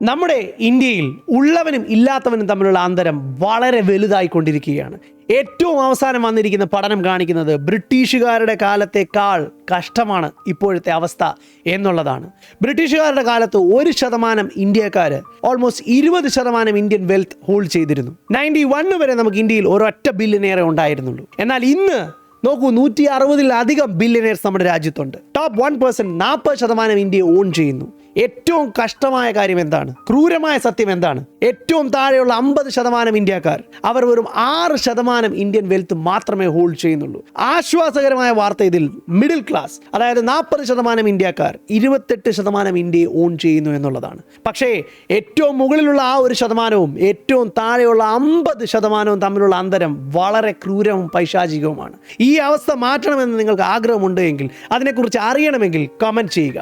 നമ്മുടെ ഇന്ത്യയിൽ ഉള്ളവനും ഇല്ലാത്തവനും തമ്മിലുള്ള അന്തരം വളരെ വലുതായിക്കൊണ്ടിരിക്കുകയാണ്. ഏറ്റവും അവസാനം വന്നിരിക്കുന്ന പഠനം കാണിക്കുന്നത് ബ്രിട്ടീഷുകാരുടെ കാലത്തേക്കാൾ കഷ്ടമാണ് ഇപ്പോഴത്തെ അവസ്ഥ എന്നുള്ളതാണ്. ബ്രിട്ടീഷുകാരുടെ കാലത്ത് 1% ഇന്ത്യക്കാർ ഓൾമോസ്റ്റ് 20% ഇന്ത്യൻ വെൽത്ത് ഹോൾഡ് ചെയ്തിരുന്നു. 91 വരെ നമുക്ക് ഇന്ത്യയിൽ ഒരൊറ്റ ബില്യനെയറെ ഉണ്ടായിരുന്നുള്ളൂ. എന്നാൽ ഇന്ന് നോക്കൂ, 160-ലധികം ബില്യനേഴ്സ് നമ്മുടെ രാജ്യത്തുണ്ട്. ടോപ്പ് 1% 40% ഇന്ത്യയെ ഓൺ ചെയ്യുന്നു. ഏറ്റവും കഷ്ടമായ കാര്യം എന്താണ്? ക്രൂരമായ സത്യം എന്താണ്? ഏറ്റവും താഴെയുള്ള 50% ഇന്ത്യക്കാർ അവർ വെറും 6% ഇന്ത്യൻ വെൽത്ത് മാത്രമേ ഹോൾഡ് ചെയ്യുന്നുള്ളൂ. ആശ്വാസകരമായ വാർത്ത ഇതിൽ മിഡിൽ ക്ലാസ്, അതായത് 40% ഇന്ത്യക്കാർ 28% ഇന്ത്യയെ ഓൺ ചെയ്യുന്നു എന്നുള്ളതാണ്. പക്ഷേ ഏറ്റവും മുകളിലുള്ള ആ 1%വും ഏറ്റവും താഴെയുള്ള 50%വും തമ്മിലുള്ള അന്തരം വളരെ ക്രൂരവും പൈശാചികവുമാണ്. ഈ അവസ്ഥ മാറ്റണമെന്ന് നിങ്ങൾക്ക് ആഗ്രഹമുണ്ട് എങ്കിൽ, അതിനെക്കുറിച്ച് അറിയണമെങ്കിൽ കമൻറ്റ് ചെയ്യുക.